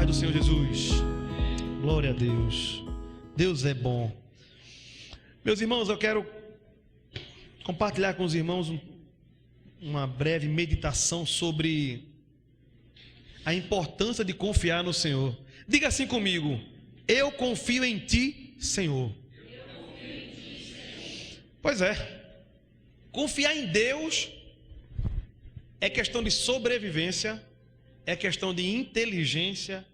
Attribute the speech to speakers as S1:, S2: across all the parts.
S1: do Senhor Jesus. Glória a Deus. Deus é bom. Meus irmãos, eu quero compartilhar com os irmãos uma breve meditação sobre a importância de confiar no Senhor. Diga assim comigo: eu confio em Ti, Senhor. Pois é, confiar em Deus é questão de sobrevivência, é questão de inteligência,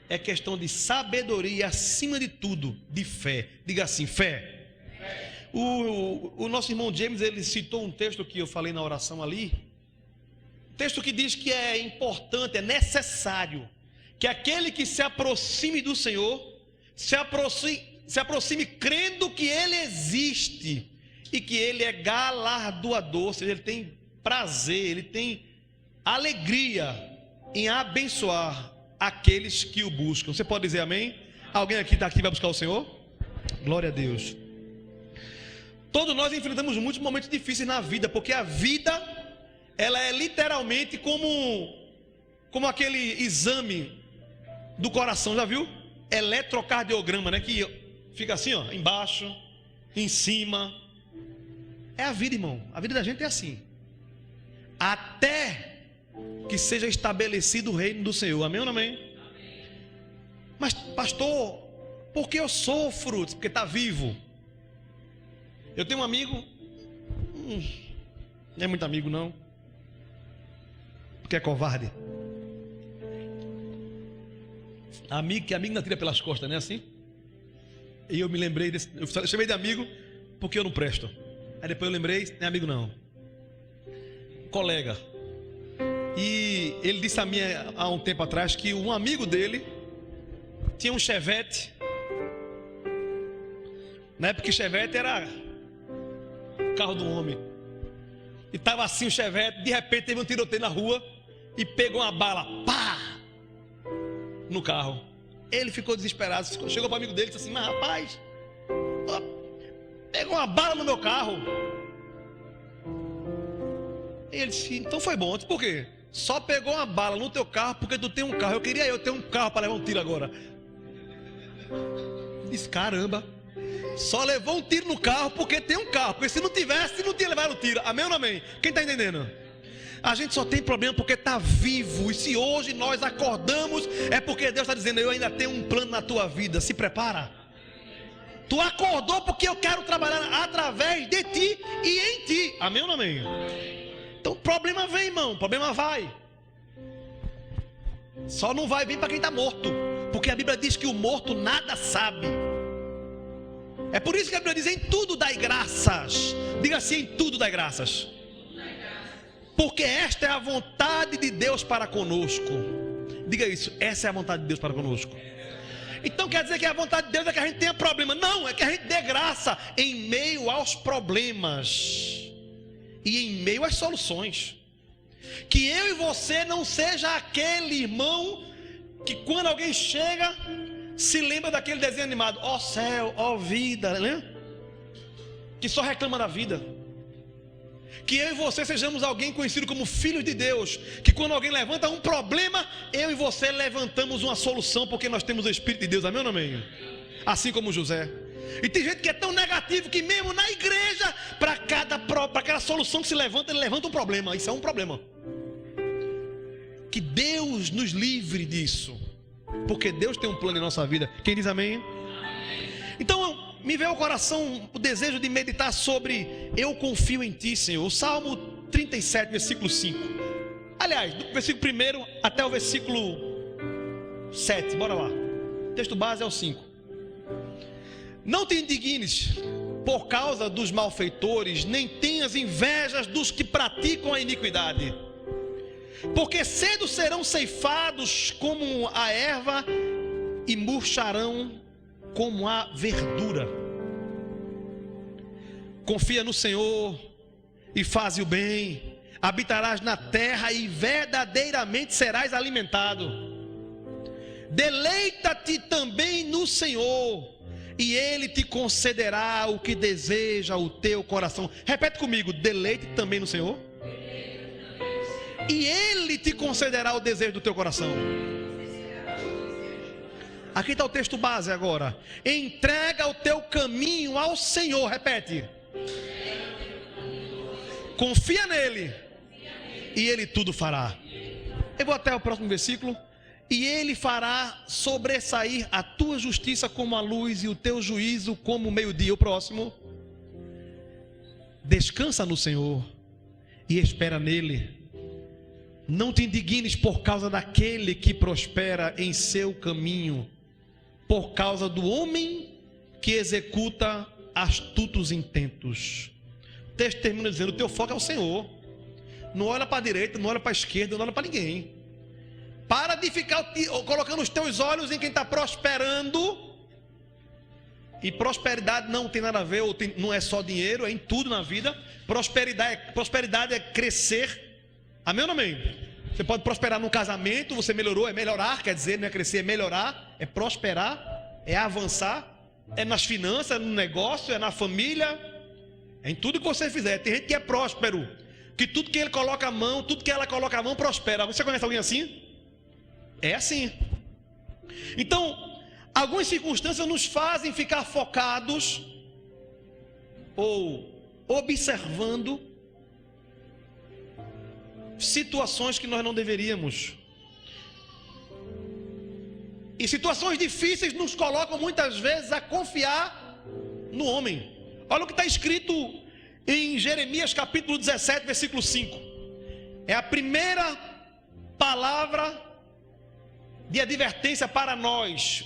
S1: é questão de sabedoria e, acima de tudo, de fé. Diga assim: fé. O nosso irmão James, ele citou um texto que eu falei na oração ali, texto que diz que é importante, é necessário que aquele que se aproxime do Senhor se aproxime crendo que Ele existe e que Ele é galardoador, ou seja, Ele tem prazer, Ele tem alegria em abençoar aqueles que o buscam. Você pode dizer amém? Alguém aqui está aqui vai buscar o Senhor? Glória a Deus. Todos nós enfrentamos muitos momentos difíceis na vida, porque a vida, ela é literalmente como aquele exame do coração, já viu? Eletrocardiograma, né? Que fica assim, ó, embaixo, em cima. É a vida, irmão. A vida da gente é assim. Até que seja estabelecido o reino do Senhor. Amém ou não amém? Mas, pastor, por que eu sofro? Porque está vivo. Eu tenho um amigo, não é muito amigo não, porque é covarde. Amigo, que amigo não tira pelas costas, não é assim? E eu me lembrei desse, eu chamei de amigo porque eu não presto. Aí depois eu lembrei, não é amigo não, colega. E ele disse a mim há um tempo atrás que um amigo dele tinha um Chevette. Na época que Chevette era carro do homem. E estava assim o Chevette, de repente teve um tiroteio na rua e pegou uma bala, pá, no carro. Ele ficou desesperado, chegou para o amigo dele e disse assim: mas rapaz, ó, pegou uma bala no meu carro. E ele disse: então foi bom. Eu disse: por quê? Só pegou uma bala no teu carro porque tu tem um carro. Eu queria eu ter um carro para levar um tiro agora. Disse: caramba, só levou um tiro no carro porque tem um carro. Porque se não tivesse, não tinha levado o tiro. Amém ou não amém? Quem está entendendo? A gente só tem problema porque está vivo. E se hoje nós acordamos, é porque Deus está dizendo: eu ainda tenho um plano na tua vida. Se prepara. Tu acordou porque eu quero trabalhar através de ti e em ti. Amém ou não amém? Então o problema vem, irmão. O problema vai. Só não vai vir para quem está morto. Porque a Bíblia diz que o morto nada sabe. É por isso que a Bíblia diz: em tudo dai graças. Diga assim: em tudo dai graças. Porque esta é a vontade de Deus para conosco. Diga isso: essa é a vontade de Deus para conosco. Então quer dizer que a vontade de Deus é que a gente tenha problema? Não, é que a gente dê graça em meio aos problemas e em meio às soluções. Que eu e você não seja aquele irmão que quando alguém chega se lembra daquele desenho animado: ó céu, ó vida, né? Que só reclama da vida. Que eu e você sejamos alguém conhecido como filhos de Deus, que quando alguém levanta um problema, eu e você levantamos uma solução, porque nós temos o Espírito de Deus. Amém ou não amém? Assim como José. E tem gente que é tão negativo que mesmo na igreja, para aquela solução que se levanta, ele levanta um problema. Isso é um problema. Que Deus nos livre disso, porque Deus tem um plano em nossa vida. Quem diz amém? Então me veio ao coração o desejo de meditar sobre eu confio em ti, Senhor. O Salmo 37, versículo 5. Aliás, do versículo 1 até o versículo 7. Bora lá. O texto base é o 5. Não te indignes por causa dos malfeitores, nem tenhas invejas dos que praticam a iniquidade, porque cedo serão ceifados como a erva e murcharão como a verdura. Confia no Senhor e faze o bem, habitarás na terra e verdadeiramente serás alimentado. Deleita-te também no Senhor e Ele te concederá o que deseja o teu coração. Repete comigo: deleite também no Senhor e Ele te concederá o desejo do teu coração. Aqui está o texto base agora. Entrega o teu caminho ao Senhor. Repete. Confia nele e ele tudo fará. Eu vou até o próximo versículo. E ele fará sobressair a tua justiça como a luz e o teu juízo como o meio-dia. O próximo. Descansa no Senhor e espera nele. Não te indignes por causa daquele que prospera em seu caminho, por causa do homem que executa astutos intentos. O texto termina dizendo: o teu foco é o Senhor. Não olha para a direita, não olha para a esquerda, não olha para ninguém. Para de ficar colocando os teus olhos em quem está prosperando. E prosperidade não tem nada a ver, não é só dinheiro, é em tudo na vida. Prosperidade é crescer. Amém ou não amém? Você pode prosperar no casamento, você melhorou, é melhorar, quer dizer, não é crescer, é melhorar, é prosperar, é avançar, é nas finanças, é no negócio, é na família, é em tudo que você fizer. Tem gente que é próspero, que tudo que ele coloca a mão, tudo que ela coloca a mão prospera. Você conhece alguém assim? É assim. Então, algumas circunstâncias nos fazem ficar focados ou observando situações que nós não deveríamos. E situações difíceis nos colocam muitas vezes a confiar no homem. Olha o que está escrito em Jeremias capítulo 17, versículo 5. É a primeira palavra de advertência para nós.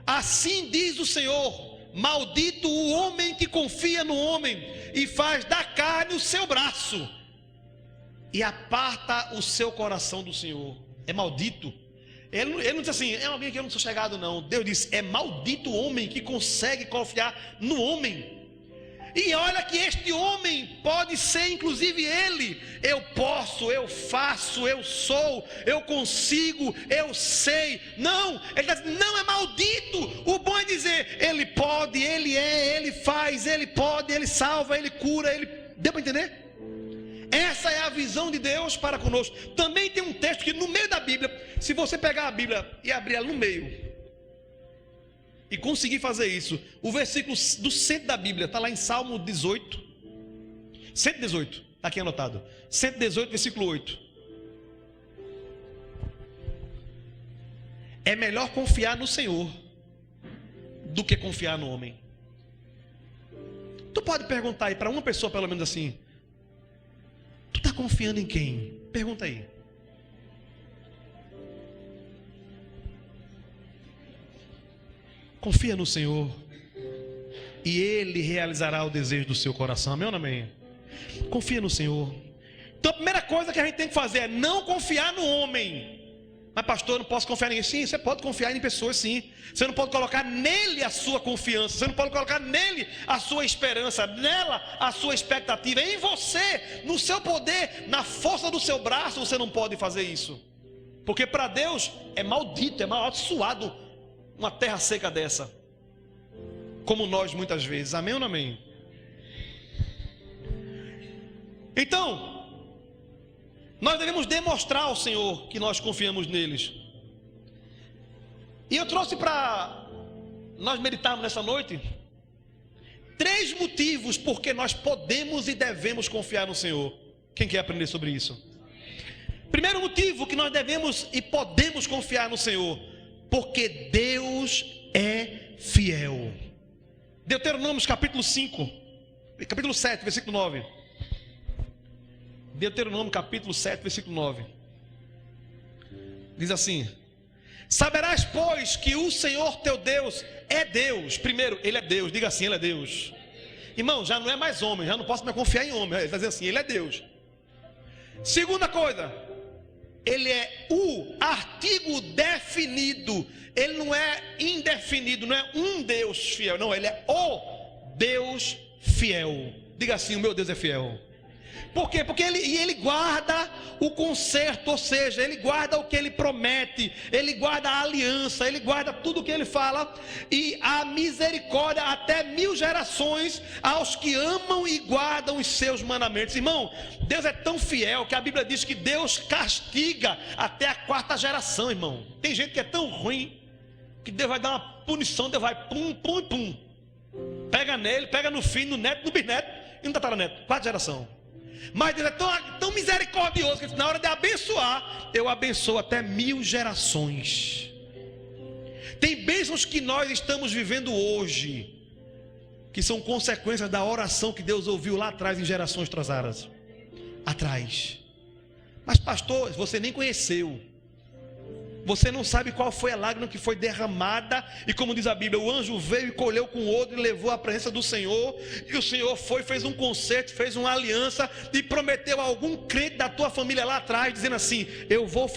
S1: Assim diz o Senhor: maldito o homem que confia no homem e faz da carne o seu braço e aparta o seu coração do Senhor. É maldito. Ele não diz assim, é alguém que eu não sou chegado, não. Deus diz, é maldito o homem que consegue confiar no homem. E olha que este homem pode ser inclusive ele. Eu posso, eu faço, eu sou, eu consigo, eu sei. Não, ele diz, não, é maldito. O bom é dizer, ele pode, ele é, ele faz, ele pode, ele salva, ele cura, ele... Deu para entender? Essa é a visão de Deus para conosco. Também tem um texto que no meio da Bíblia, se você pegar a Bíblia e abrir ela no meio e conseguir fazer isso, o versículo do centro da Bíblia está lá em Salmo 18, 118, está aqui anotado, 118, versículo 8. É melhor confiar no Senhor do que confiar no homem. Tu pode perguntar aí para uma pessoa pelo menos assim: tu está confiando em quem? Pergunta aí. Confia no Senhor e Ele realizará o desejo do seu coração. Amém ou não amém? Confia no Senhor. Então a primeira coisa que a gente tem que fazer é não confiar no homem. Mas pastor, eu não posso confiar em ninguém. Sim, você pode confiar em pessoas, sim. Você não pode colocar nele a sua confiança. Você não pode colocar nele a sua esperança, nela a sua expectativa. Em você, no seu poder, na força do seu braço, você não pode fazer isso. Porque para Deus é maldito, é amaldiçoado uma terra seca dessa. Como nós muitas vezes. Amém ou não amém? Então, nós devemos demonstrar ao Senhor que nós confiamos neles. E eu trouxe para nós meditarmos nessa noite 3 motivos porque nós podemos e devemos confiar no Senhor. Quem quer aprender sobre isso? Primeiro motivo que nós devemos e podemos confiar no Senhor: porque Deus é fiel. Deuteronômio capítulo 5, capítulo 7, versículo 9. Deuteronômio capítulo 7, versículo 9. Diz assim: saberás, pois, que o Senhor teu Deus é Deus. Primeiro, Ele é Deus. Diga assim, Ele é Deus. Irmão, já não é mais homem, já não posso mais confiar em homem. Ele está dizendo assim, Ele é Deus. Segunda coisa, Ele é o artigo definido. Ele não é indefinido, não é um Deus fiel. Não, Ele é o Deus fiel. Diga assim, o meu Deus é fiel. Por quê? Porque ele guarda o concerto, ou seja, Ele guarda o que Ele promete, Ele guarda a aliança, Ele guarda tudo o que Ele fala, e a misericórdia até 1000 gerações aos que amam e guardam os seus mandamentos. Irmão, Deus é tão fiel que a Bíblia diz que Deus castiga até a 4ª geração, irmão. Tem gente que é tão ruim, que Deus vai dar uma punição, Deus vai pum, pum e pum. Pega nele, pega no filho, no neto, no bisneto e no tataraneto, 4 gerações. Mas Deus é tão misericordioso que na hora de abençoar, eu abençoo até 1000 gerações. Tem bênçãos que nós estamos vivendo hoje, que são consequências da oração que Deus ouviu lá atrás em gerações atrás. Mas pastor, você nem conheceu. Você não sabe qual foi a lágrima que foi derramada. E como diz a Bíblia, o anjo veio e colheu com o outro e levou à presença do Senhor. E o Senhor fez um concerto, fez uma aliança e prometeu a algum crente da tua família lá atrás, dizendo assim: eu vou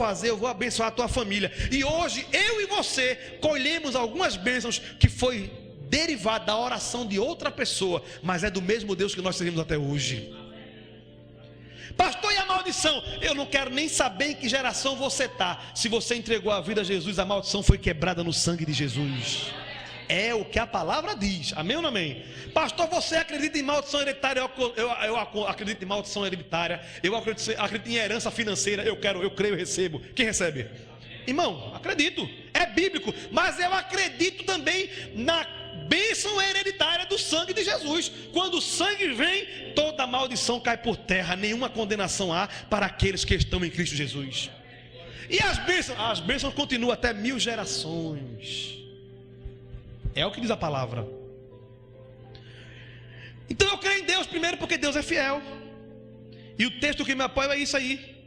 S1: abençoar a tua família. E hoje eu e você colhemos algumas bênçãos que foi derivada da oração de outra pessoa, mas é do mesmo Deus que nós servimos até hoje. Pastor, e a maldição? Eu não quero nem saber em que geração você está. Se você entregou a vida a Jesus, a maldição foi quebrada no sangue de Jesus. É o que a palavra diz. Amém ou não amém? Pastor, você acredita em maldição hereditária? Eu acredito em maldição hereditária. Eu acredito em herança financeira. Eu creio, eu recebo. Quem recebe? Irmão, acredito. É bíblico. Mas eu acredito também na bênção hereditária do sangue de Jesus. Quando o sangue vem, toda maldição cai por terra, nenhuma condenação há para aqueles que estão em Cristo Jesus. E as bênçãos continuam até 1000 gerações. É o que diz a palavra. Então eu creio em Deus primeiro porque Deus é fiel. E o texto que me apoia é isso aí,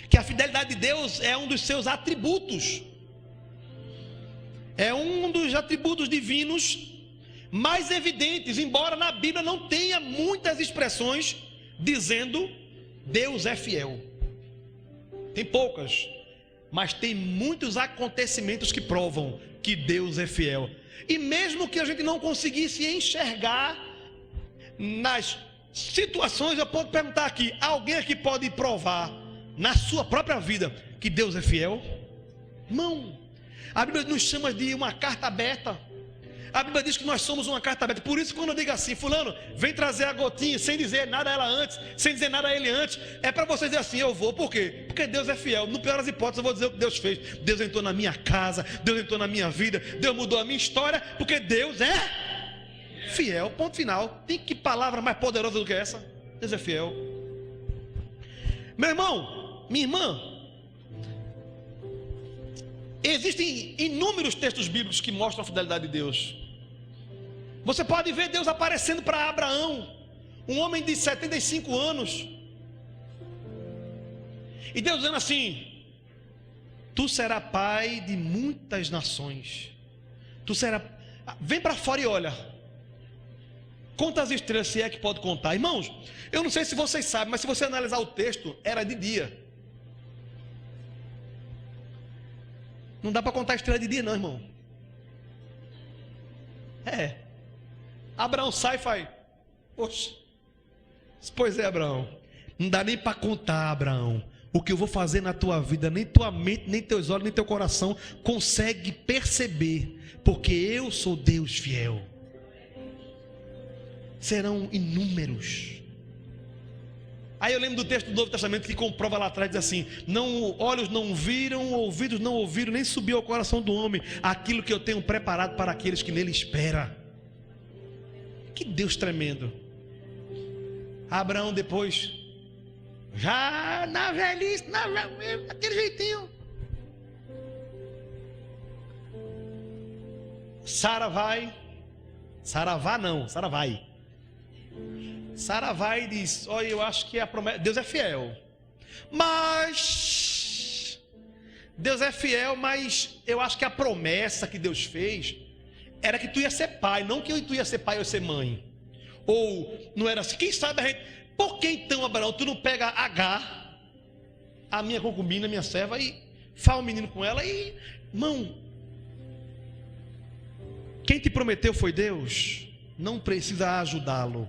S1: que a fidelidade de Deus é um dos seus atributos. É um dos atributos divinos mais evidentes, embora na Bíblia não tenha muitas expressões dizendo Deus é fiel. Tem poucas, mas tem muitos acontecimentos que provam que Deus é fiel. E mesmo que a gente não conseguisse enxergar nas situações, eu posso perguntar aqui: alguém aqui pode provar na sua própria vida que Deus é fiel? Não. A Bíblia nos chama de uma carta aberta. A Bíblia diz que nós somos uma carta aberta. Por isso, quando eu digo assim: fulano, vem trazer a gotinha, sem dizer nada a ela antes, sem dizer nada a ele antes, é para você dizer assim: eu vou. Por quê? Porque Deus é fiel. No pior das hipóteses, eu vou dizer o que Deus fez. Deus entrou na minha casa, Deus entrou na minha vida, Deus mudou a minha história, porque Deus é fiel. Ponto final. Tem que palavra mais poderosa do que essa? Deus é fiel. Meu irmão, minha irmã, existem inúmeros textos bíblicos que mostram a fidelidade de Deus. Você pode ver Deus aparecendo para Abraão, um homem de 75 anos, e Deus dizendo assim: tu serás pai de muitas nações. Vem para fora e olha, conta as estrelas, se é que pode contar. Irmãos, eu não sei se vocês sabem, mas se você analisar o texto, era de dia. Não dá para contar estrela de dia não, irmão. Abraão sai e faz: poxa, pois é, Abraão, não dá nem para contar, Abraão, o que eu vou fazer na tua vida. Nem tua mente, nem teus olhos, nem teu coração consegue perceber, porque eu sou Deus fiel. Serão inúmeros. Aí eu lembro do texto do Novo Testamento que comprova lá atrás, diz assim: olhos não viram, ouvidos não ouviram, nem subiu ao coração do homem aquilo que eu tenho preparado para aqueles que nele esperam. Que Deus tremendo. Abraão depois, já na velhice, daquele jeitinho, Sara vai e diz: olha, eu acho que a promessa, Deus é fiel, mas eu acho que a promessa que Deus fez era que tu ia ser pai, não que tu ia ser pai ou ser mãe. Ou não era assim? Quem sabe a gente... Por que então, Abraão, tu não pega Agar, a minha concubina, minha serva, e fala um menino com ela? E, irmão, quem te prometeu foi Deus. Não precisa ajudá-lo.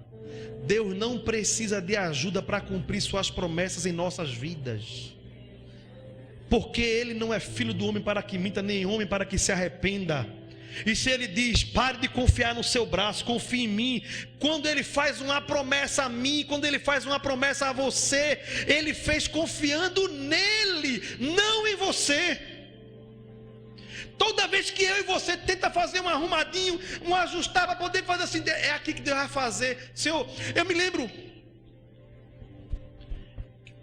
S1: Deus não precisa de ajuda para cumprir suas promessas em nossas vidas, porque Ele não é filho do homem para que minta, nem homem para que se arrependa. E se Ele diz: pare de confiar no seu braço, confie em mim. Quando Ele faz uma promessa a mim, quando Ele faz uma promessa a você, Ele fez confiando nele, não em você. Toda vez que eu e você tenta fazer um arrumadinho, um ajustar para poder fazer assim, é aqui que Deus vai fazer. Senhor, eu me lembro,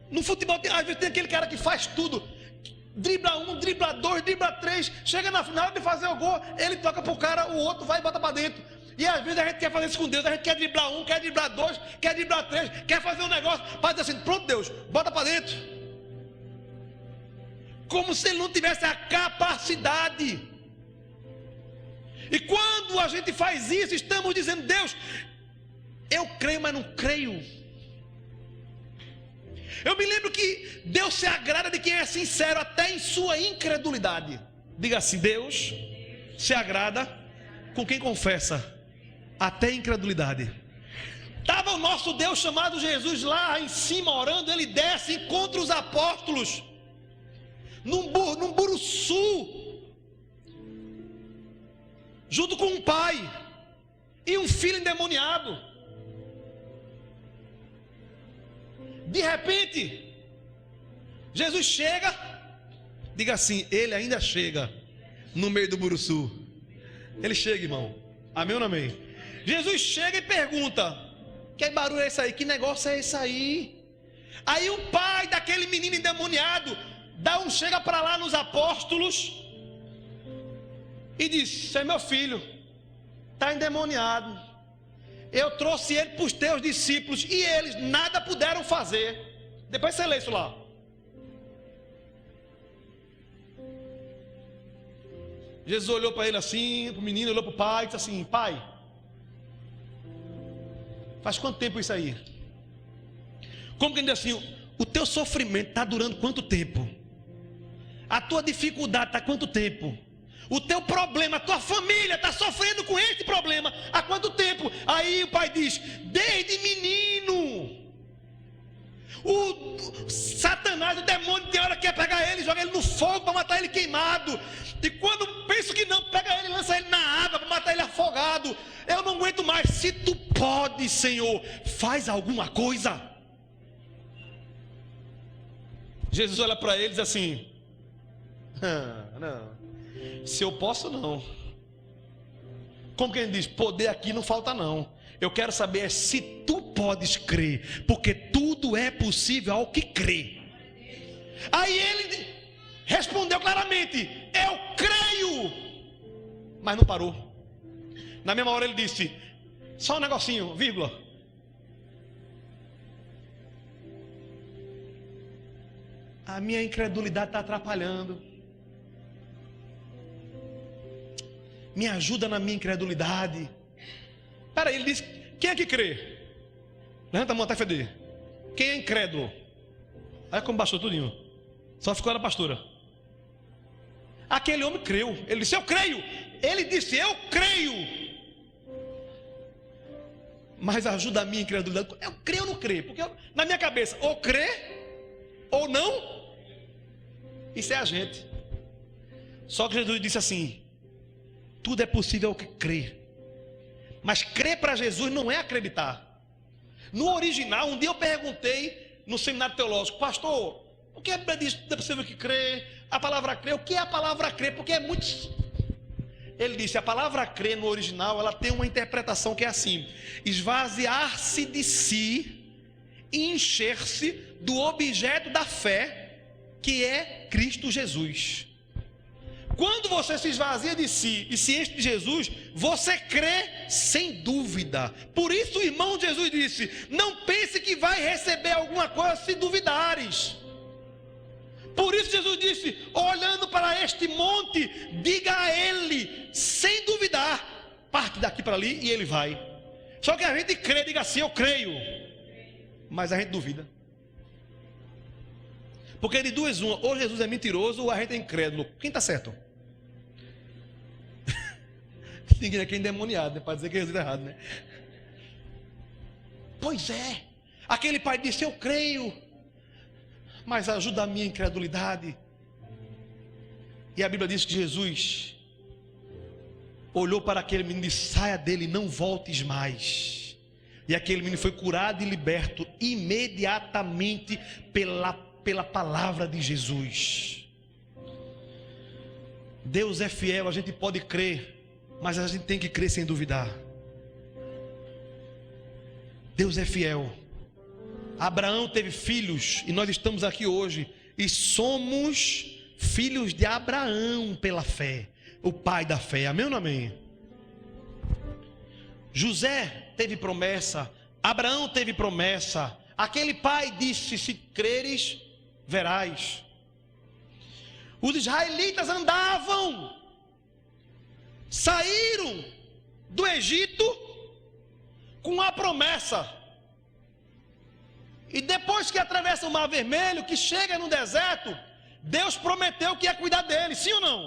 S1: no futebol, às vezes tem aquele cara que faz tudo. Dribla um, dribla dois, dribla três. Chega na final de fazer o gol, ele toca pro cara, o outro vai e bota para dentro. E às vezes a gente quer fazer isso com Deus. A gente quer driblar um, quer driblar dois, quer driblar três, quer fazer um negócio para dizer assim, pronto Deus, bota para dentro. Como se ele não tivesse a capacidade. E quando a gente faz isso, estamos dizendo, Deus, eu creio, mas não creio. Eu me lembro que Deus se agrada de quem é sincero até em sua incredulidade. Diga assim, Deus se agrada com quem confessa até em incredulidade. Estava o nosso Deus chamado Jesus lá em cima orando, ele desce, encontra os apóstolos num buruçu, junto com um pai e um filho endemoniado. De repente, Jesus chega, diga assim, ele ainda chega no meio do buruçu. Ele chega, irmão. Amém ou não amém? Jesus chega e pergunta, que barulho é esse aí? Que negócio é esse aí? Aí o pai daquele menino endemoniado chega para lá nos apóstolos e diz, esse é meu filho, está endemoniado. Eu trouxe ele para os teus discípulos e eles nada puderam fazer. Depois você lê isso lá. Jesus olhou para ele assim, para o menino, olhou para o pai e disse assim, pai, faz quanto tempo isso aí? Como que ele diz assim, o teu sofrimento está durando quanto tempo? A tua dificuldade está há quanto tempo? O teu problema, a tua família está sofrendo com esse problema há quanto tempo? Aí o pai diz, desde menino. O Satanás, o demônio, tem hora que quer pegar ele, joga ele no fogo para matar ele queimado. E quando penso que não, pega ele, lança ele na água para matar ele afogado. Eu não aguento mais. Se tu pode, Senhor, faz alguma coisa. Jesus olha para eles assim, não, se eu posso não. Como que ele diz, poder aqui não falta não. Eu quero saber se tu podes crer, porque tudo é possível ao que crê. Aí ele respondeu claramente, eu creio. Mas não parou. Na mesma hora ele disse, só um negocinho, vírgula. A minha incredulidade está atrapalhando. Me ajuda na minha incredulidade. Espera aí, ele disse, quem é que crê? Levanta a mão até feder. Quem é incrédulo? Olha como baixou tudinho. Só ficou a pastora. Aquele homem creu. Ele disse, eu creio. Ele disse, eu creio. Mas ajuda a minha incredulidade. Eu creio ou não creio? Porque na minha cabeça, ou crê, ou não. Isso é a gente. Só que Jesus disse assim, tudo é possível ao que crê. Mas crer para Jesus não é acreditar. No original, um dia eu perguntei no seminário teológico, pastor, o que a Bíblia diz? É possível que crê? A palavra crer, o que é a palavra crer? Porque é muito... Ele disse, a palavra crer no original, ela tem uma interpretação que é assim, esvaziar-se de si e encher-se do objeto da fé, que é Cristo Jesus. Quando você se esvazia de si e se enche de Jesus, você crê sem dúvida. Por isso o irmão de Jesus disse, não pense que vai receber alguma coisa se duvidares. Por isso Jesus disse, olhando para este monte, diga a ele, sem duvidar, parte daqui para ali e ele vai. Só que a gente crê, diga assim, eu creio, mas a gente duvida. Porque de duas uma, ou Jesus é mentiroso ou a gente é incrédulo. Quem está certo? Ninguém aqui é endemoniado, né? Para dizer que Jesus está errado, né? Pois é. Aquele pai disse, eu creio, mas ajuda a minha incredulidade. E a Bíblia diz que Jesus olhou para aquele menino e disse, saia dele, não voltes mais. E aquele menino foi curado e liberto imediatamente pela palavra de Jesus. Deus é fiel, a gente pode crer, mas a gente tem que crer sem duvidar. Deus é fiel. Abraão teve filhos, e nós estamos aqui hoje, e somos filhos de Abraão pela fé, o pai da fé, amém ou não amém? José teve promessa, Abraão teve promessa, aquele pai disse: se creres, verás. Os israelitas andavam, saíram do Egito com a promessa, e depois que atravessa o Mar Vermelho, que chega no deserto, Deus prometeu que ia cuidar deles, sim ou não?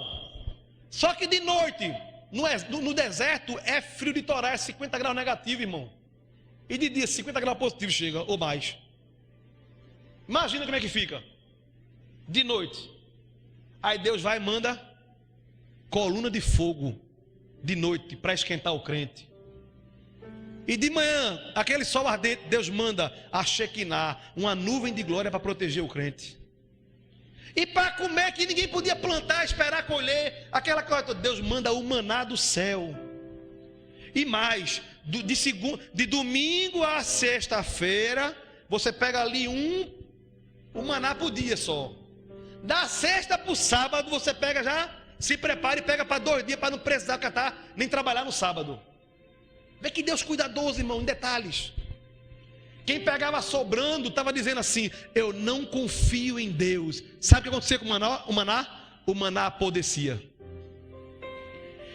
S1: Só que de noite, no deserto, é frio de torar, é 50 graus negativo, irmão. E de dia, 50 graus positivo chega, ou mais. Imagina como é que fica. De noite. Aí Deus vai e manda coluna de fogo de noite para esquentar o crente. E de manhã, aquele sol ardente, Deus manda a Shekinah, uma nuvem de glória para proteger o crente. E para comer, que ninguém podia plantar, esperar colher, aquela coisa, Deus manda o maná do céu. E mais, de domingo a sexta-feira, você pega ali um maná por dia só. Da sexta para o sábado, você pega já, se prepara e pega para 2 dias, para não precisar catar, nem trabalhar no sábado. Vê que Deus cuidadoso, irmão, em detalhes. Quem pegava sobrando, estava dizendo assim: eu não confio em Deus. Sabe o que acontecia com o maná? O maná apodrecia.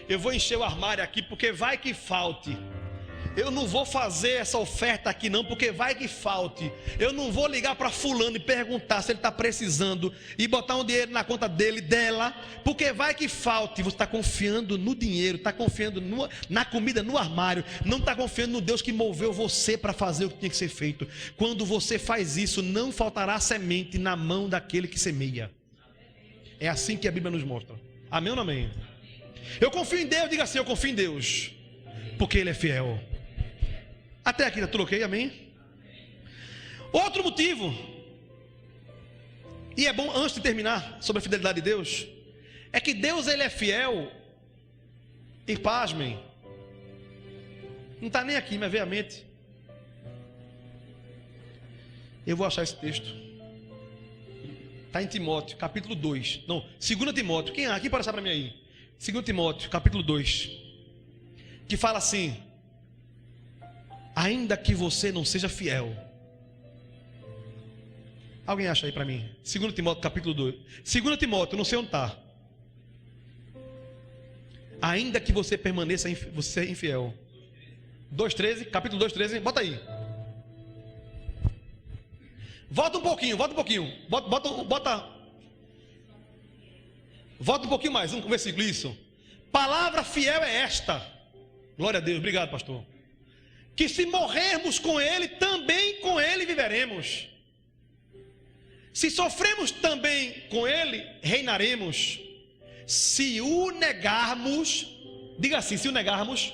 S1: Eu vou encher o armário aqui, porque vai que falte. Eu não vou fazer essa oferta aqui não, porque vai que falte. Eu não vou ligar para fulano e perguntar se ele está precisando e botar um dinheiro na conta dele, dela, porque vai que falte. Você está confiando no dinheiro, está confiando na comida no armário, não está confiando no Deus que moveu você para fazer o que tinha que ser feito. Quando você faz isso, não faltará semente na mão daquele que semeia. É assim que a Bíblia nos mostra. Amém ou não amém? Eu confio em Deus, diga assim: eu confio em Deus, porque Ele é fiel. Até aqui está tudo ok, amém? Outro motivo, e é bom antes de terminar sobre a fidelidade de Deus, é que Deus ele é fiel, e pasmem, não está nem aqui, mas veio à mente. Eu vou achar esse texto. Está em Timóteo, capítulo 2. Não, 2 Timóteo. Quem pode achar para mim aí? 2 Timóteo, capítulo 2. Que fala assim: ainda que você não seja fiel. Alguém acha aí para mim? 2 Timóteo, capítulo 2. 2 Timóteo, não sei onde está. Ainda que você permaneça você é infiel. 2,13, capítulo 2,13, bota aí. Volta um pouquinho. Volta um pouquinho mais, um versículo, isso. Palavra fiel é esta. Glória a Deus, obrigado, pastor. Que se morrermos com Ele, também com Ele viveremos. Se sofremos também com Ele, reinaremos. Se o negarmos, diga assim: se o negarmos,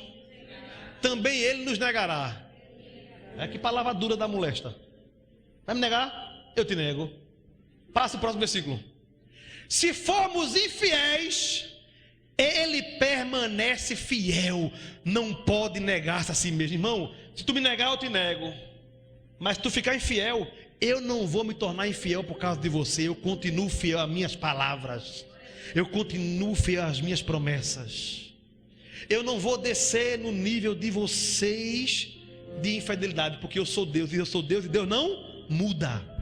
S1: também Ele nos negará. É que palavra dura da molesta. Vai me negar? Eu te nego. Passa o próximo versículo. Se formos infiéis, Ele permanece fiel, não pode negar-se a si mesmo. Irmão, se tu me negar, eu te nego. Mas se tu ficar infiel, eu não vou me tornar infiel por causa de você. Eu continuo fiel às minhas palavras. Eu continuo fiel às minhas promessas. Eu não vou descer no nível de vocês de infidelidade, porque eu sou Deus, e eu sou Deus, e Deus não muda.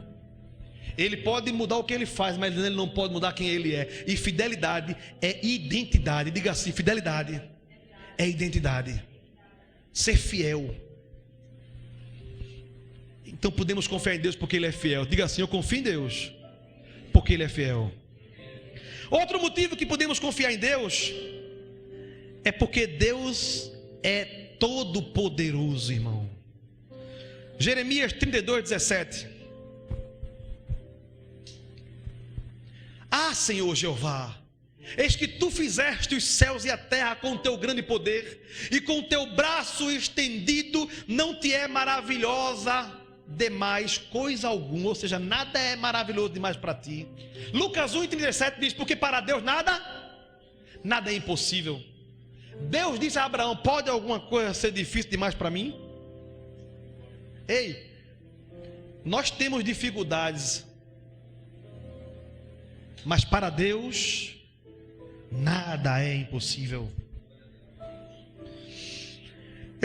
S1: Ele pode mudar o que Ele faz, mas Ele não pode mudar quem Ele é. E fidelidade é identidade. Diga assim: fidelidade é identidade. Ser fiel. Então podemos confiar em Deus porque Ele é fiel. Diga assim: eu confio em Deus porque Ele é fiel. Outro motivo que podemos confiar em Deus é porque Deus é todo poderoso, irmão. Jeremias 32:17. Ah, Senhor Jeová, eis que tu fizeste os céus e a terra com o teu grande poder, e com o teu braço estendido, não te é maravilhosa demais coisa alguma, ou seja, nada é maravilhoso demais para ti. Lucas 1:37 diz: porque para Deus nada nada é impossível. Deus disse a Abraão: pode alguma coisa ser difícil demais para mim? Ei, nós temos dificuldades, mas para Deus nada é impossível.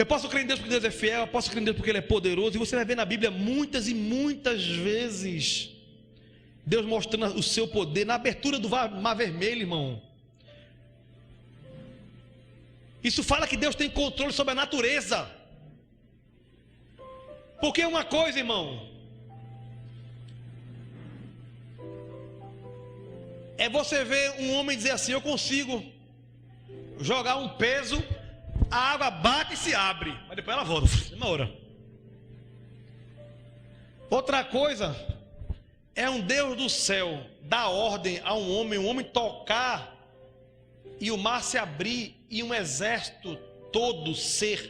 S1: Eu posso crer em Deus porque Deus é fiel, eu posso crer em Deus porque Ele é poderoso. E você vai ver na Bíblia muitas e muitas vezes Deus mostrando o seu poder. Na abertura do Mar Vermelho, irmão, isso fala que Deus tem controle sobre a natureza. Porque uma coisa, irmão, é você ver um homem dizer assim: eu consigo jogar um peso, a água bate e se abre, mas depois ela volta, uma hora. Outra coisa é um Deus do céu dar ordem a um homem tocar e o mar se abrir e um exército todo ser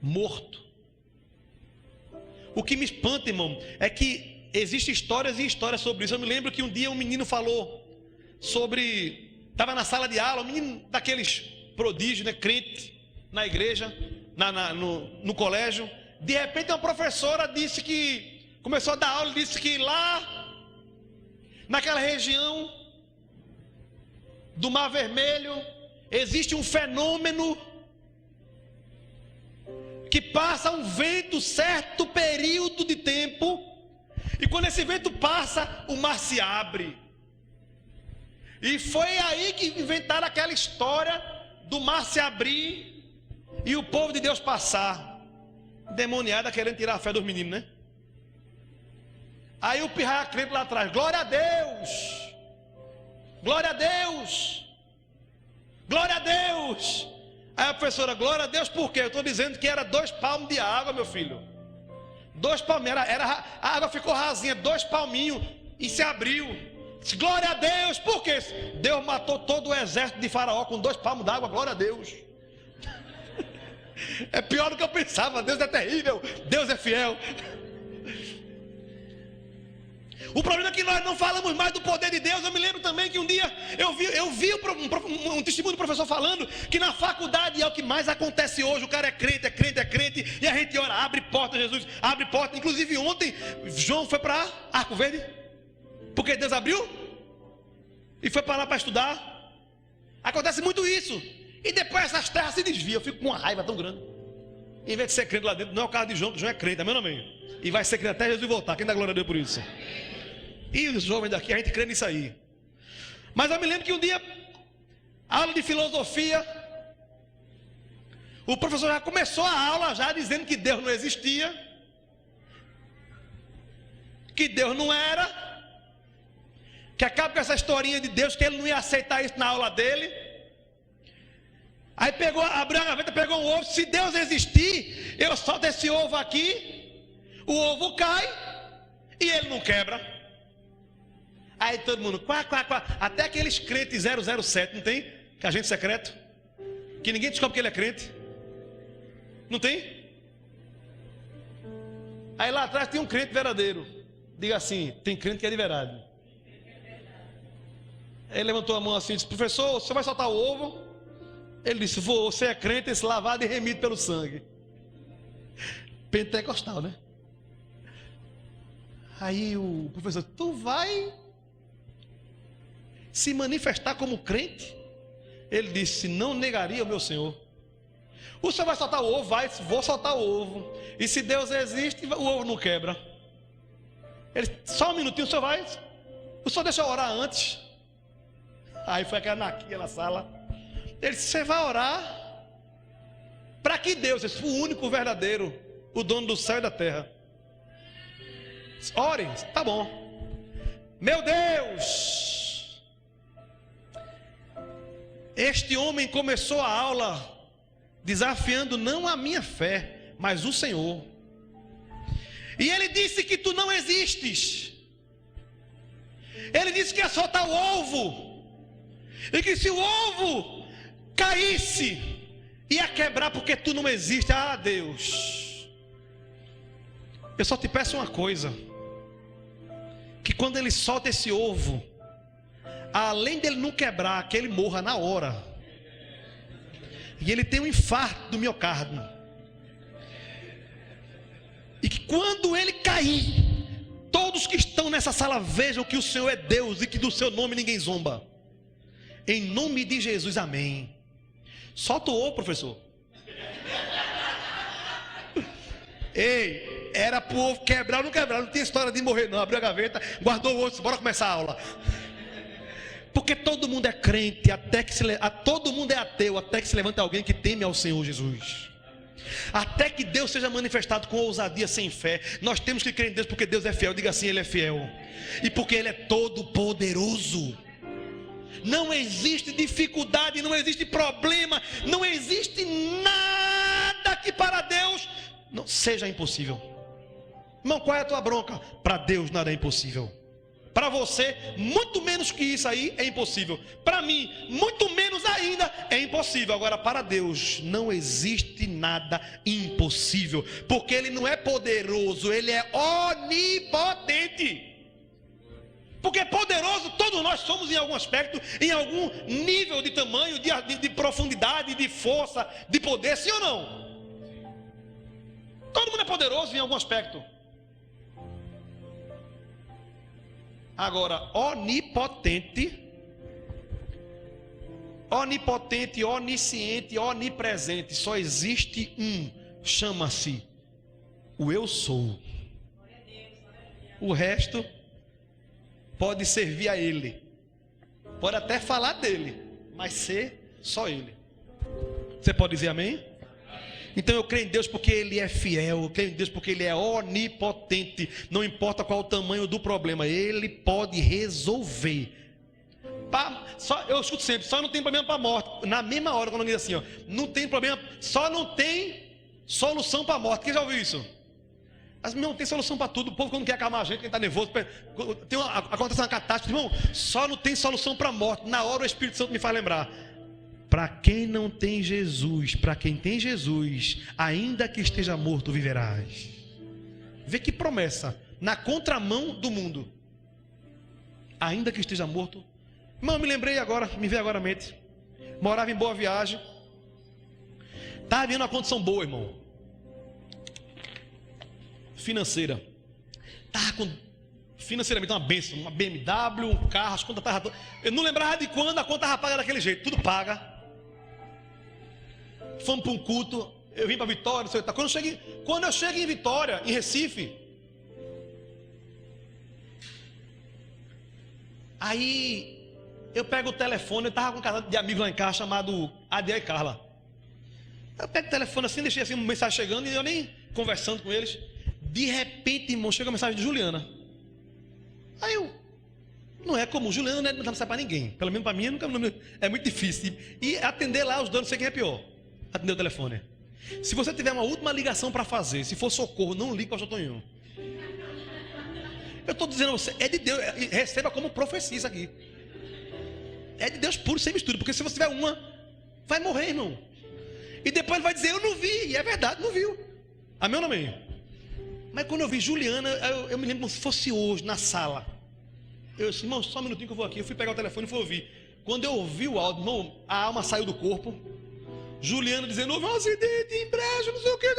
S1: morto. O que me espanta, irmão, é que existem histórias e histórias sobre isso. Eu me lembro que um dia um menino falou sobre, estava na sala de aula, um menino daqueles prodígios, né, crente, na igreja, no colégio. De repente uma professora disse que, começou a dar aula, disse que lá, naquela região do Mar Vermelho, existe um fenômeno que passa um vento certo período de tempo, e quando esse vento passa, o mar se abre. E foi aí que inventaram aquela história do mar se abrir e o povo de Deus passar. Demoniada querendo tirar a fé dos meninos, né? Aí o pirraia crente lá atrás: glória a Deus, glória a Deus, glória a Deus. Aí a professora: glória a Deus por quê? Eu estou dizendo que era 2 palmos de água, meu filho. 2 palminhos, a água ficou rasinha, 2 palminhos e se abriu. Glória a Deus, por quê? Deus matou todo o exército de Faraó com 2 palmos d'água, glória a Deus. É pior do que eu pensava. Deus é terrível, Deus é fiel. O problema é que nós não falamos mais do poder de Deus. Eu me lembro também que um dia eu vi um testemunho do professor falando que na faculdade é o que mais acontece hoje. O cara é crente, e a gente ora: abre porta, Jesus, abre porta. Inclusive ontem João foi para Arco Verde, porque Deus abriu e foi para lá para estudar. Acontece muito isso. E depois essas terras se desviam. Eu fico com uma raiva tão grande. Em vez de ser crente lá dentro, não é o caso de João, que João é crente, amém ou não amém? E vai ser crente até Jesus voltar. Quem dá glória a Deus por isso? E os jovens daqui, a gente crê nisso aí. Mas eu me lembro que um dia, aula de filosofia, o professor já começou a aula já dizendo que Deus não existia, que Deus não era, que acaba com essa historinha de Deus, que ele não ia aceitar isso na aula dele. Aí abriu a gaveta, pegou um ovo: se Deus existir, eu solto esse ovo aqui, o ovo cai e ele não quebra. Aí todo mundo, quá. Até aqueles crentes 007, não tem? Que agente secreto, que ninguém descobre que ele é crente. Não tem? Aí lá atrás tem um crente verdadeiro. Diga assim: tem crente que é de verdade. Ele levantou a mão assim e disse: professor, você vai soltar o ovo? Ele disse: vou. Você é crente, esse lavado e remido pelo sangue. Pentecostal, né? Aí o professor: tu vai se manifestar como crente? Ele disse: não negaria o meu Senhor. O senhor vai soltar o ovo? Vai, vou soltar o ovo. E se Deus existe, o ovo não quebra. Ele: só um minutinho, o senhor vai? O senhor deixa eu orar antes. Aí foi aquela naquela sala. Ele disse: você vai orar? Para que Deus? Esse foi o único verdadeiro, o dono do céu e da terra. Ore, tá bom. Meu Deus! Este homem começou a aula desafiando não a minha fé, mas o Senhor. E ele disse que tu não existes. Ele disse que ia soltar o ovo, e que se o ovo caísse, ia quebrar porque tu não existe. Ah, Deus, eu só te peço uma coisa: que quando ele solta esse ovo, além dele não quebrar, que ele morra na hora. E ele tem um infarto do miocárdio. E que quando ele cair, todos que estão nessa sala vejam que o Senhor é Deus e que do seu nome ninguém zomba. Em nome de Jesus, amém. Solta o professor. Ei, era pro ovo quebrar ou não quebrar. Não tinha história de morrer não. Abriu a gaveta, guardou o osso, bora começar a aula. Porque todo mundo é crente, todo mundo é ateu, até que se levante alguém que teme ao Senhor Jesus. Até que Deus seja manifestado com ousadia sem fé. Nós temos que crer em Deus porque Deus é fiel. Diga assim, Ele é fiel. E porque Ele é todo poderoso. Não existe dificuldade, não existe problema, não existe nada que para Deus não seja impossível. Irmão, qual é a tua bronca? Para Deus nada é impossível. Para você, muito menos que isso aí é impossível. Para mim, muito menos ainda é impossível. Agora, para Deus não existe nada impossível, porque Ele não é poderoso, Ele é onipotente. Porque poderoso todos nós somos em algum aspecto, em algum nível de tamanho, de profundidade, de força, de poder, sim ou não? Todo mundo é poderoso em algum aspecto. Agora, onipotente, onisciente, onipresente, só existe um, chama-se o eu sou. O resto pode servir a Ele, pode até falar dele, mas ser só Ele. Você pode dizer amém? Então eu creio em Deus porque Ele é fiel, eu creio em Deus porque Ele é onipotente. Não importa qual o tamanho do problema, Ele pode resolver. Eu escuto sempre, só não tem problema para a morte. Na mesma hora quando eu digo assim, ó, não tem problema, só não tem solução para a morte. Quem já ouviu isso? Mas não tem solução para tudo. O povo quando quer acalmar a gente, quem está nervoso, acontece uma catástrofe, irmão, só não tem solução para a morte. Na hora o Espírito Santo me faz lembrar. Para quem não tem Jesus, para quem tem Jesus, ainda que esteja morto, viverás. Vê que promessa, na contramão do mundo. Ainda que esteja morto. Irmão, me lembrei agora, me veio agora à mente. Morava em Boa Viagem. Estava vendo uma condição boa, irmão. Financeira. Estava com financeiramente uma bênção, uma BMW, um carro, as contas estavam. Eu não lembrava de quando a conta estava paga daquele jeito, tudo paga. Fomos para um culto, eu vim para Vitória, não sei o que. Quando eu chego em Vitória, em Recife, aí eu pego o telefone, eu estava com um casal de amigos lá em casa chamado Adia e Carla. Eu pego o telefone assim, deixei assim uma mensagem chegando e eu nem conversando com eles. De repente, irmão, chega uma mensagem de Juliana. Aí eu, não é comum, Juliana não é mensagem para ninguém. Pelo menos para mim é muito difícil. E atender lá os donos, não sei quem é pior. Atender o telefone. Se você tiver uma última ligação para fazer, se for socorro, não ligue para o Tonho. Eu estou dizendo a você, é de Deus, receba como profecia isso aqui. É de Deus puro, sem mistura. Porque se você tiver uma, vai morrer, irmão. E depois ele vai dizer, eu não vi. E é verdade, não viu. Amém ou não amém? Mas quando eu vi Juliana, eu me lembro como se fosse hoje, na sala. Eu disse, irmão, só um minutinho que eu vou aqui. Eu fui pegar o telefone e fui ouvir. Quando eu ouvi o áudio, irmão, a alma saiu do corpo. Juliana dizendo, houve um acidente em brejo, não sei o que.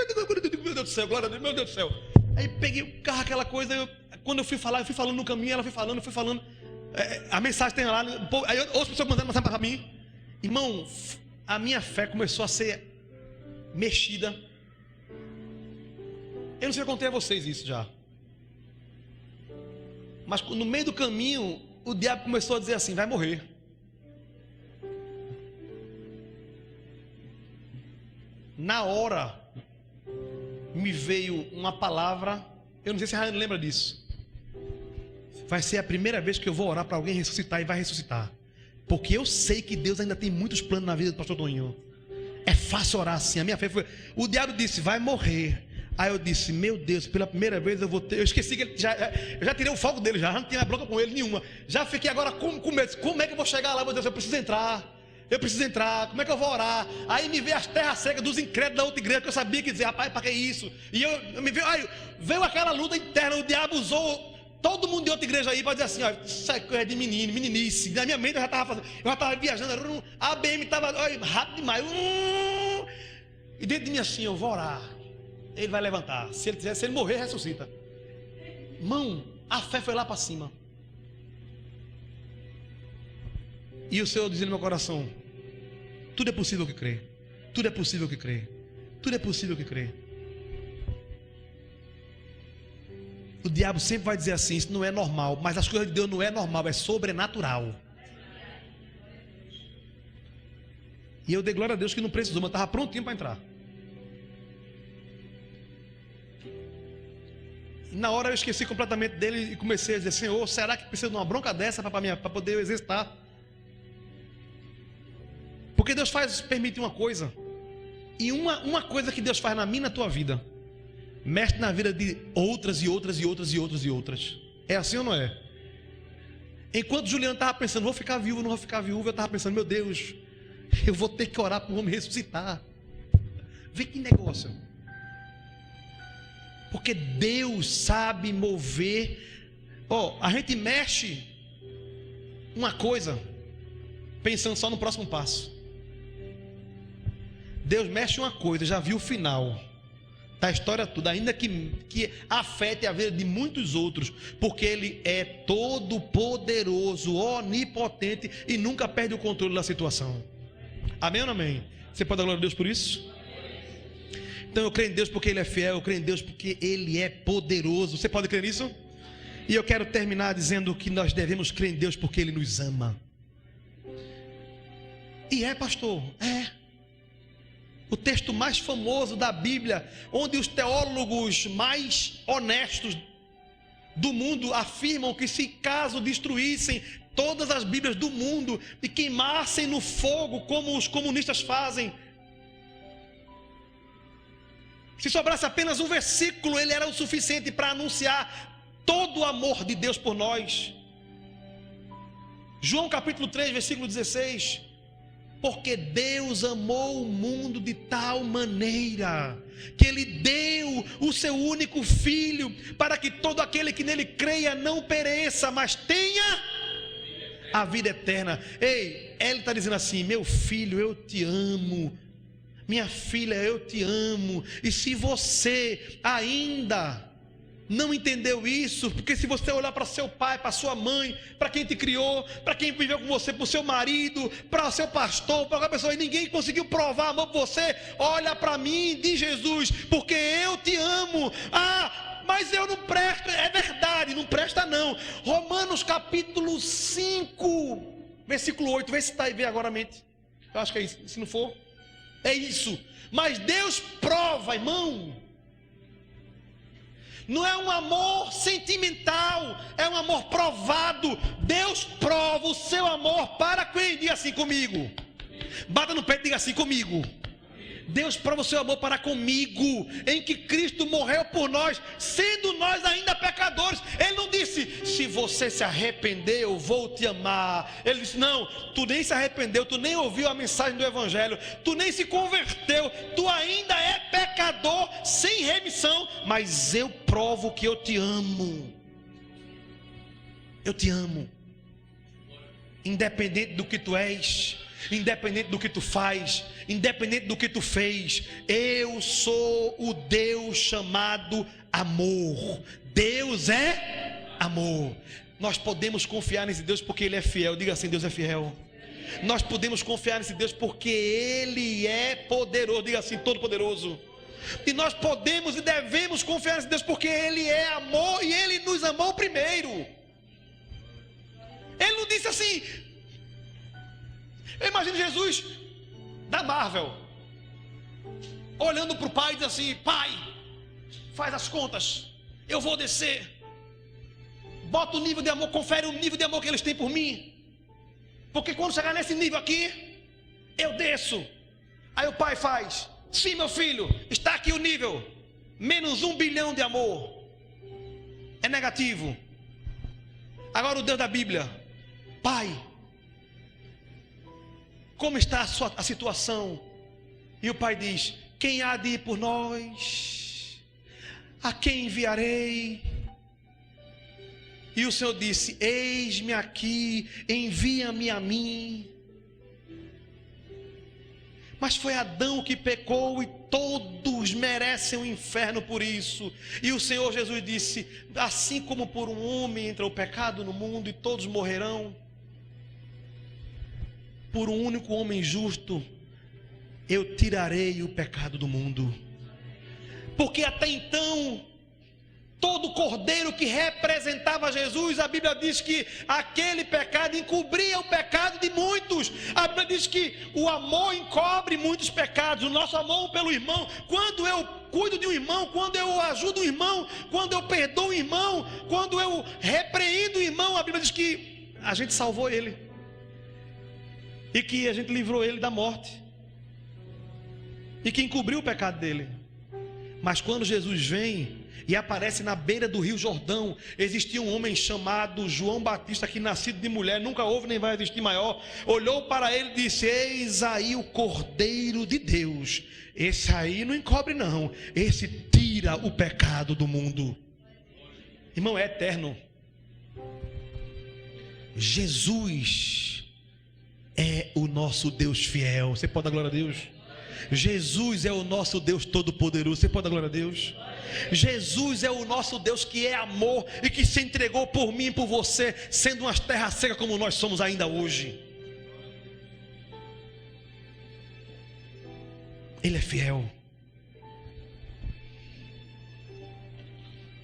S1: Meu Deus do céu, glória a Deus, meu Deus do céu. Aí peguei o carro, aquela coisa. Quando eu fui falar, eu fui falando no caminho, ela foi falando. A mensagem tem lá. Aí outras pessoas mandando mensagem para mim. Irmão, a minha fé começou a ser mexida. Eu não sei se eu contei a vocês isso já. Mas no meio do caminho, o diabo começou a dizer assim, vai morrer. Na hora, me veio uma palavra, eu não sei se a Raiane lembra disso. Vai ser a primeira vez que eu vou orar para alguém ressuscitar e vai ressuscitar. Porque eu sei que Deus ainda tem muitos planos na vida do pastor Toninho. É fácil orar assim, a minha fé foi... O diabo disse, vai morrer. Aí eu disse, meu Deus, pela primeira vez eu vou ter... Eu esqueci que eu já tirei o fogo dele, já não tinha mais bronca com ele nenhuma. Já fiquei agora com medo. Como é que eu vou chegar lá? Meu Deus, eu preciso entrar, como é que eu vou orar? Aí me veio as terras secas dos incrédulos da outra igreja, que eu sabia que dizer, rapaz, para que isso? E me veio, aí veio aquela luta interna, o diabo usou Todo mundo de outra igreja aí pode dizer assim, ó, isso é coisa de menino, meninice. Na minha mente eu já estava viajando, a BM estava rápido demais. E dentro de mim assim, eu vou orar. Ele vai levantar. Se ele morrer, ressuscita. Irmão, a fé foi lá para cima. E o Senhor dizendo no meu coração: tudo é possível que crê. Tudo é possível que crê. Tudo é possível que crê. O diabo sempre vai dizer assim: isso não é normal. Mas as coisas de Deus não é normal, é sobrenatural. E eu dei glória a Deus que não precisou, mas estava prontinho para entrar. E na hora eu esqueci completamente dele e comecei a dizer: Senhor, será que precisa de uma bronca dessa para poder eu exercitar? Porque Deus permite uma coisa. E uma coisa que Deus faz na minha e na tua vida, mexe na vida de outras e outras e outras e outras e outras. É assim ou não é? Enquanto Juliano estava pensando, vou ficar viúvo, não vou ficar viúvo, eu estava pensando, meu Deus, eu vou ter que orar para o homem ressuscitar. Vê que negócio. Porque Deus sabe mover. A gente mexe uma coisa pensando só no próximo passo. Deus mexe uma coisa, já viu o final da história toda, ainda que afete a vida de muitos outros, porque Ele é todo poderoso, onipotente e nunca perde o controle da situação. Amém ou não amém? Você pode dar glória a Deus por isso? Então eu creio em Deus porque Ele é fiel, eu creio em Deus porque Ele é poderoso. Você pode crer nisso? E eu quero terminar dizendo que nós devemos crer em Deus porque Ele nos ama. E pastor, o texto mais famoso da Bíblia, onde os teólogos mais honestos do mundo afirmam que se caso destruíssem todas as Bíblias do mundo e queimassem no fogo como os comunistas fazem, se sobrasse apenas um versículo, ele era o suficiente para anunciar todo o amor de Deus por nós. João capítulo 3, versículo 16: porque Deus amou o mundo de tal maneira que Ele deu o seu único Filho, para que todo aquele que nele creia não pereça, mas tenha a vida eterna. Ele está dizendo assim: meu filho, eu te amo. Minha filha, eu te amo. E se você ainda não entendeu isso, porque se você olhar para seu pai, para sua mãe, para quem te criou, para quem viveu com você, para o seu marido, para o seu pastor, para qualquer pessoa, e ninguém conseguiu provar amor por você, olha para mim, diz Jesus, porque eu te amo. Mas eu não presto. É verdade, não presta não. Romanos capítulo 5, versículo 8, vê se está aí, vê agora a mente. Eu acho que é isso, se não for, é isso. Mas Deus prova, irmão. Não é um amor sentimental, é um amor provado. Deus prova o seu amor para quem? Diga assim comigo. Bata no peito e diga assim comigo. Deus prova o seu amor para comigo, em que Cristo morreu por nós, sendo nós ainda pecadores. Ele não disse: se você se arrepender, eu vou te amar. Ele disse: não, tu nem se arrependeu, tu nem ouviu a mensagem do Evangelho, tu nem se converteu, tu ainda é pecador, sem remissão, mas eu provo que eu te amo. Eu te amo, independente do que tu és, independente do que tu faz, independente do que tu fez. Eu sou o Deus chamado amor. Deus é amor. Nós podemos confiar nesse Deus porque Ele é fiel. Diga assim: Deus é fiel. Nós podemos confiar nesse Deus porque Ele é poderoso. Diga assim: todo poderoso. E nós podemos e devemos confiar nesse Deus porque Ele é amor e Ele nos amou primeiro. Ele não disse assim. Eu imagino Jesus da Marvel olhando para o pai e diz assim: pai, faz as contas, eu vou descer, bota o nível de amor, confere o nível de amor que eles têm por mim, porque quando chegar nesse nível aqui, eu desço. Aí o pai faz: sim, meu filho, está aqui o nível, menos 1 bilhão de amor, é negativo. Agora o Deus da Bíblia: pai, como está a situação? E o pai diz: quem há de ir por nós? A quem enviarei? E o Senhor disse: eis-me aqui, envia-me a mim. Mas foi Adão que pecou e todos merecem o inferno por isso. E o Senhor Jesus disse: assim como por um homem entra o pecado no mundo e todos morrerão, por um único homem justo eu tirarei o pecado do mundo. Porque até então, todo cordeiro que representava Jesus, a Bíblia diz que aquele pecado encobria o pecado de muitos. A Bíblia diz que o amor encobre muitos pecados, o nosso amor pelo irmão. Quando eu cuido de um irmão, quando eu ajudo um irmão, quando eu perdoo um irmão, quando eu repreendo o irmão, a Bíblia diz que a gente salvou ele e que a gente livrou ele da morte e que encobriu o pecado dele. Mas quando Jesus vem e aparece na beira do rio Jordão, existia um homem chamado João Batista, que nascido de mulher, nunca houve nem vai existir maior, olhou para ele e disse: eis aí o Cordeiro de Deus, esse aí não encobre não, esse tira o pecado do mundo. Irmão, é eterno. Jesus é o nosso Deus fiel. Você pode dar glória a Deus? Jesus é o nosso Deus todo-poderoso. Você pode dar glória a Deus? Jesus é o nosso Deus que é amor e que se entregou por mim e por você, sendo umas terras secas como nós somos ainda hoje. Ele é fiel.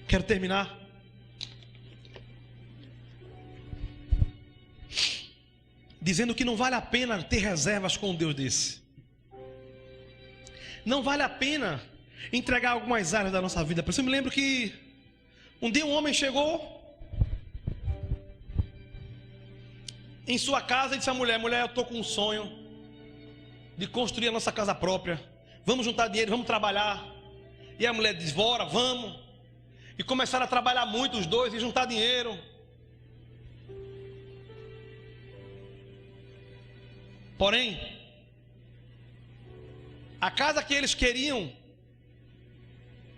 S1: Quero terminar dizendo que não vale a pena ter reservas com um Deus desse. Não vale a pena entregar algumas áreas da nossa vida. Por isso eu me lembro que um dia um homem chegou em sua casa e disse à mulher: mulher, eu estou com um sonho de construir a nossa casa própria. Vamos juntar dinheiro, vamos trabalhar. E a mulher diz: bora, vamos. E começaram a trabalhar muito os dois e juntar dinheiro. Porém, a casa que eles queriam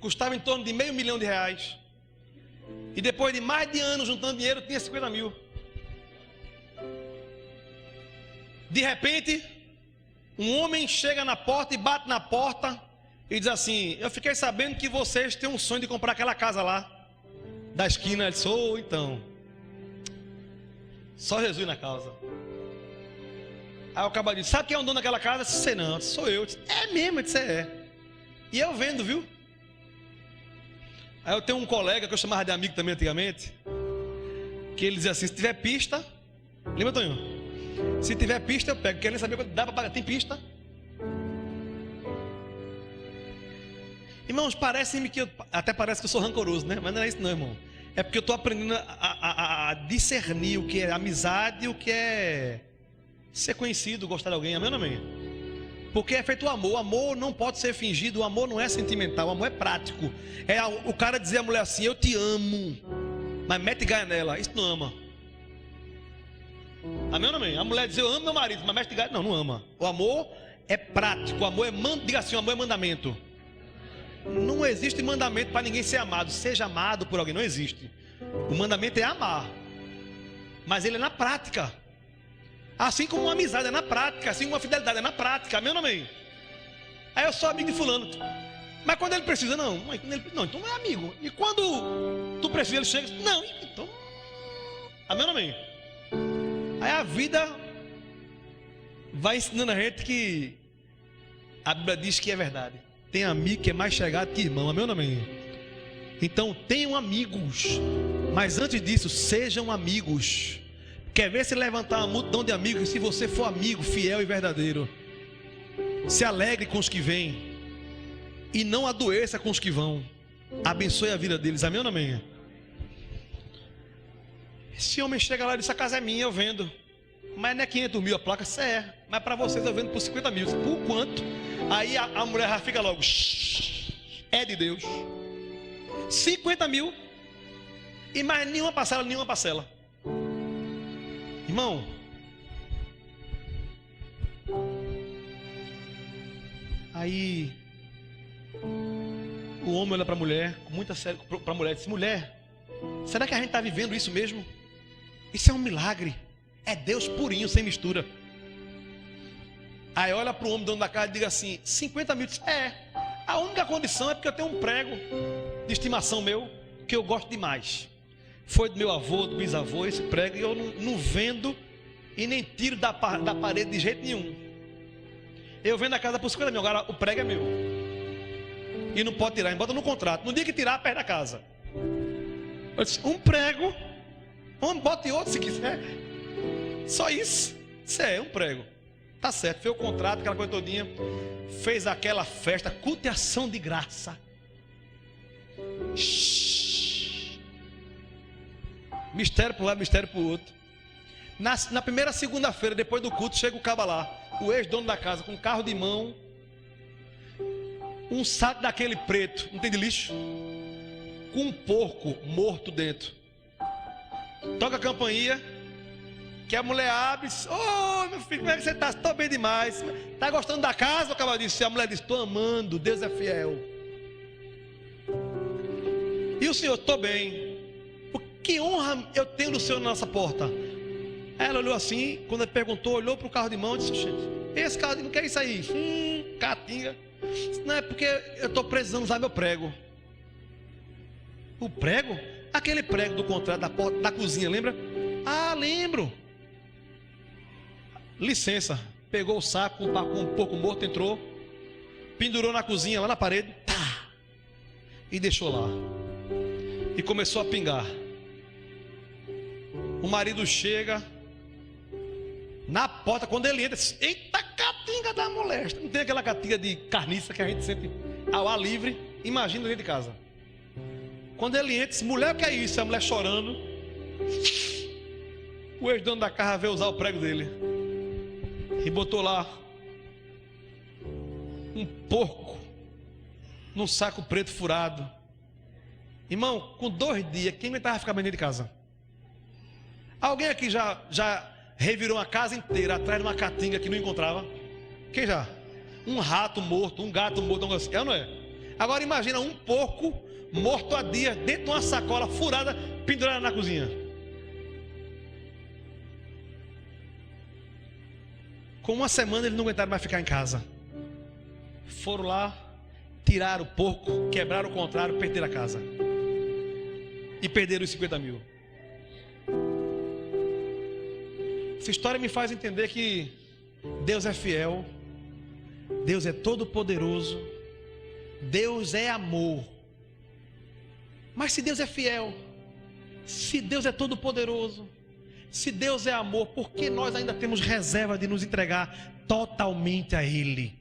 S1: custava em torno de R$500 mil. E depois de mais de anos juntando dinheiro, tinha 50 mil. De repente, um homem chega na porta e bate na porta e diz assim: eu fiquei sabendo que vocês têm um sonho de comprar aquela casa lá da esquina. Ele disse: oh, então, só Jesus na causa. Aí o cabra disse: sabe quem é o dono daquela casa? Eu disse: sei não. Eu disse: sou eu. Eu disse: é mesmo? Eu disse: é. E eu vendo, viu? Aí eu tenho um colega que eu chamava de amigo também antigamente, que ele dizia assim: se tiver pista, lembra, Tonho? Se tiver pista eu pego. Querendo saber quanto dá para pagar? Tem pista? Irmãos, parece-me que até parece que eu sou rancoroso, né? Mas não é isso não, irmão. É porque eu estou aprendendo a discernir o que é amizade e o que é ser conhecido, gostar de alguém. Amém ou não amém? Porque é feito o amor. O amor não pode ser fingido. O amor não é sentimental. O amor é prático. É o cara dizer à mulher assim: eu te amo, mas mete gaia nela. Isso não ama. Amém ou não amém? A mulher diz: eu amo meu marido, mas mete gaia. Não, não ama. O amor é prático. O amor é diga assim: o amor é mandamento. Não existe mandamento para ninguém ser amado. Seja amado por alguém. Não existe. O mandamento é amar, mas ele é na prática. Assim como uma amizade é na prática, assim como uma fidelidade é na prática. Amém ou não amém? Aí eu sou amigo de fulano, mas quando ele precisa, não, então não é amigo. E quando tu precisa, ele chega, não, então, amém ou não amém? Aí a vida vai ensinando a gente que a Bíblia diz que é verdade. Tem amigo que é mais chegado que irmão. Amém ou não amém? Então tenham amigos, mas antes disso sejam amigos. Quer ver se levantar uma multidão de amigos? E se você for amigo fiel e verdadeiro, se alegre com os que vêm e não adoeça com os que vão. Abençoe a vida deles. Amém ou não amém? Esse homem chega lá e diz: a casa é minha, eu vendo. Mas não é 500 mil a placa? Isso é. Mas para vocês eu vendo por 50 mil. Por quanto? Aí a mulher já fica logo: é de Deus. 50 mil. E mais nenhuma parcela. Irmão, aí o homem olha para a mulher com muita sério, para a mulher, disse: mulher, Será que a gente está vivendo isso mesmo? Isso é um milagre. É Deus purinho, sem mistura. Aí olha para o homem dono da casa e diga assim: 50 mil. A única condição é porque eu tenho um prego de estimação meu, que eu gosto demais. Foi do meu avô, do bisavô, esse prego, e eu não vendo e nem tiro da parede de jeito nenhum. Eu vendo a casa por 50 mil, agora o prego é meu. E não pode tirar, bota no contrato. No dia que tirar, perde a casa. Eu disse: um prego, bote outro se quiser. Só isso. Isso é um prego. Tá certo, fez o contrato, aquela coisa todinha. Fez aquela festa, cultuação de graça. Mistério para um lado, mistério para o outro. Na primeira segunda-feira, depois do culto, chega o caba lá, o ex-dono da casa, com um carro de mão, um saco daquele preto, não tem de lixo, com um porco morto dentro. Toca a campainha, que a mulher abre e diz: ô meu filho, como é que você está? Estou bem demais. Está gostando da casa? O caba disse. A mulher disse: estou amando, Deus é fiel. E o senhor: estou bem. Que honra eu tenho no Senhor na nossa porta. Ela olhou assim, quando ele perguntou, olhou para o carro de mão e disse: gente, esse carro de mão, o que é isso aí? Catinga. Não, é porque eu estou precisando usar meu prego. O prego? Aquele prego do contrato da porta da cozinha, lembra? Ah, lembro. Licença. Pegou o saco com um pouco morto, entrou, pendurou na cozinha, lá na parede, tá, e deixou lá. E começou a pingar. O marido chega na porta, quando ele entra, diz: eita, catinga da molesta. Não tem aquela catinga de carniça que a gente sente ao ar livre? Imagina dentro de casa. Quando ele entra, diz: mulher, o que é isso? A mulher chorando. O ex-dono da casa veio usar o prego dele e botou lá um porco num saco preto furado. Irmão, com 2 dias, quem aguentava ficar dentro de casa? Alguém aqui já revirou uma casa inteira atrás de uma catinga que não encontrava? Quem já? Um rato morto, um gato morto, assim. É ou não é? Agora imagina um porco morto há dias dentro de uma sacola furada, pendurada na cozinha. Com uma semana eles não aguentaram mais ficar em casa. Foram lá, tiraram o porco, quebraram o contrário, perderam a casa. E perderam os 50 mil. Essa história me faz entender que Deus é fiel, Deus é todo poderoso, Deus é amor. Mas se Deus é fiel, se Deus é todo poderoso, se Deus é amor, por que nós ainda temos reserva de nos entregar totalmente a Ele?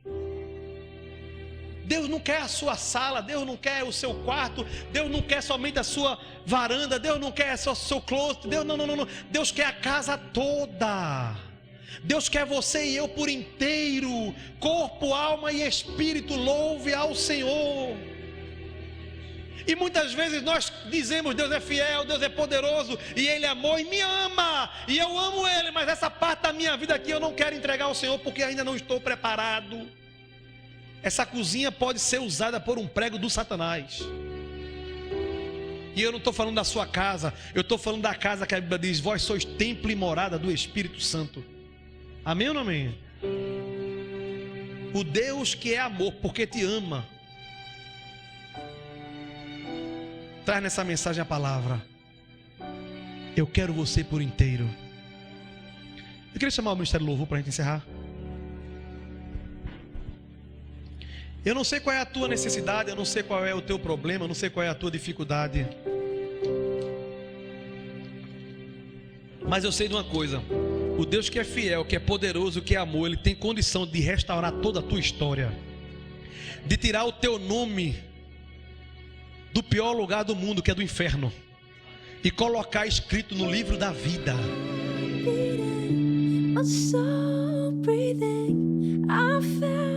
S1: Deus não quer a sua sala, Deus não quer o seu quarto, Deus não quer somente a sua varanda, Deus não quer só o seu closet, Deus não. Deus quer a casa toda. Deus quer você e eu por inteiro, corpo, alma e espírito. Louve ao Senhor. E muitas vezes nós dizemos: Deus é fiel, Deus é poderoso, e Ele é amor e me ama, e eu amo Ele, mas essa parte da minha vida aqui eu não quero entregar ao Senhor porque ainda não estou preparado. Essa cozinha pode ser usada por um prego do Satanás. E eu não estou falando da sua casa, eu estou falando da casa que a Bíblia diz: vós sois templo e morada do Espírito Santo. Amém ou não amém? O Deus que é amor, porque te ama, traz nessa mensagem a palavra: eu quero você por inteiro. Eu queria chamar o Ministério do Louvor para a gente encerrar. Eu não sei qual é a tua necessidade, eu não sei qual é o teu problema, eu não sei qual é a tua dificuldade. Mas eu sei de uma coisa: o Deus que é fiel, que é poderoso, que é amor, Ele tem condição de restaurar toda a tua história, de tirar o teu nome do pior lugar do mundo, que é do inferno, e colocar escrito no livro da vida. My soul breathing, I feel